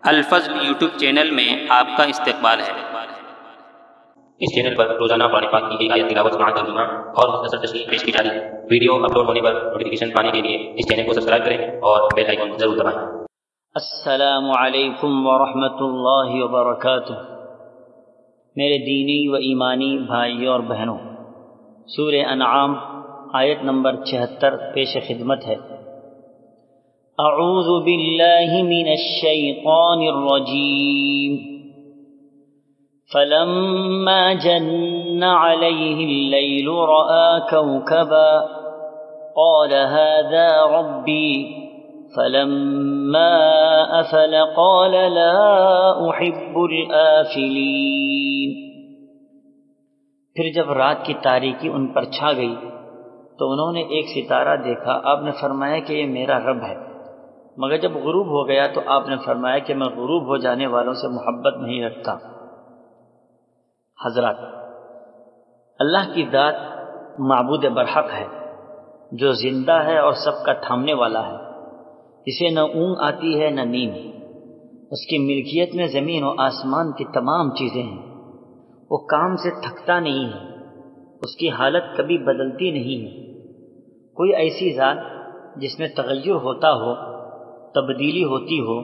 الفضل YouTube channel میں آپ کا استقبال ہے۔ اس چینل پر روزانہ قرآن پاک کی ایک آیت تلاوت سماعت ترجمہ اور مختصر تشریح پیش کی جا رہی ہے۔ ویڈیو اپلوڈ ہونے پر نوٹیفیکیشن پانے کے لیے اس چینل کو سبسکرائب کریں اور بیل آئیکن ضرور دبائیں۔ السلام علیکم ورحمۃ اللہ وبرکاتہ۔ میرے دینی و ایمانی بھائیوں اور بہنوں، سورہ انعام آیت نمبر 76 پیش خدمت ہے۔ اعوذ باللہ من الشیطان الرجیم۔ فلما جن علیہ اللیل رأى کوکبا قال هذا ربی فلما افل قال لا احب الآفلین۔ پھر جب رات کی تاریکی ان پر چھا گئی تو انہوں نے ایک ستارہ دیکھا۔ آپ نے فرمایا کہ یہ میرا رب ہے، مگر جب غروب ہو گیا تو آپ نے فرمایا کہ میں غروب ہو جانے والوں سے محبت نہیں رکھتا۔ حضرات، اللہ کی ذات معبود برحق ہے، جو زندہ ہے اور سب کا تھامنے والا ہے۔ اسے نہ اونگ آتی ہے نہ نیند۔ اس کی ملکیت میں زمین و آسمان کی تمام چیزیں ہیں۔ وہ کام سے تھکتا نہیں ہے، اس کی حالت کبھی بدلتی نہیں ہے۔ کوئی ایسی ذات جس میں تغیر ہوتا ہو، تبدیلی ہوتی ہو،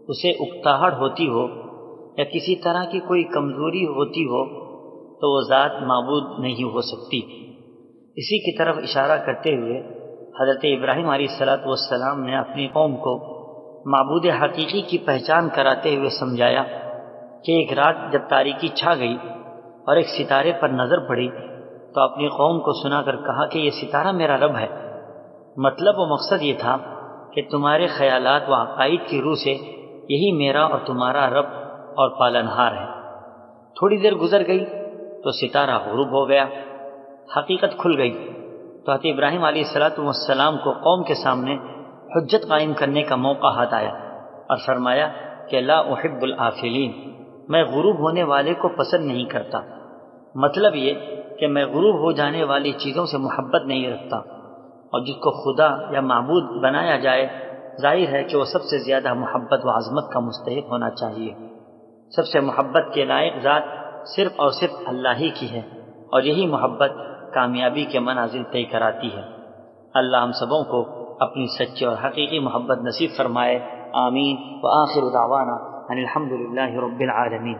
اسے اکتاہٹ ہوتی ہو یا کسی طرح کی کوئی کمزوری ہوتی ہو تو وہ ذات معبود نہیں ہو سکتی۔ اسی کی طرف اشارہ کرتے ہوئے حضرت ابراہیم علیہ السلام نے اپنی قوم کو معبود حقیقی کی پہچان کراتے ہوئے سمجھایا کہ ایک رات جب تاریکی چھا گئی اور ایک ستارے پر نظر پڑی تو اپنی قوم کو سنا کر کہا کہ یہ ستارہ میرا رب ہے۔ مطلب و مقصد یہ تھا کہ تمہارے خیالات و عقائد کی روح سے یہی میرا اور تمہارا رب اور پالنہار ہے۔ تھوڑی دیر گزر گئی تو ستارہ غروب ہو گیا، حقیقت کھل گئی تو حضرت ابراہیم علیہ السلام کو قوم کے سامنے حجت قائم کرنے کا موقع ہاتھ آیا اور فرمایا کہ لا احب الآفلین، میں غروب ہونے والے کو پسند نہیں کرتا۔ مطلب یہ کہ میں غروب ہو جانے والی چیزوں سے محبت نہیں رکھتا، اور جس کو خدا یا معبود بنایا جائے ظاہر ہے کہ وہ سب سے زیادہ محبت و عظمت کا مستحق ہونا چاہیے۔ سب سے محبت کے لائق ذات صرف اور صرف اللہ ہی کی ہے، اور یہی محبت کامیابی کے منازل طے کراتی ہے۔ اللہ ہم سبوں کو اپنی سچی اور حقیقی محبت نصیب فرمائے، آمین۔ وآخر دعوانا ان الحمد للہ رب العالمین۔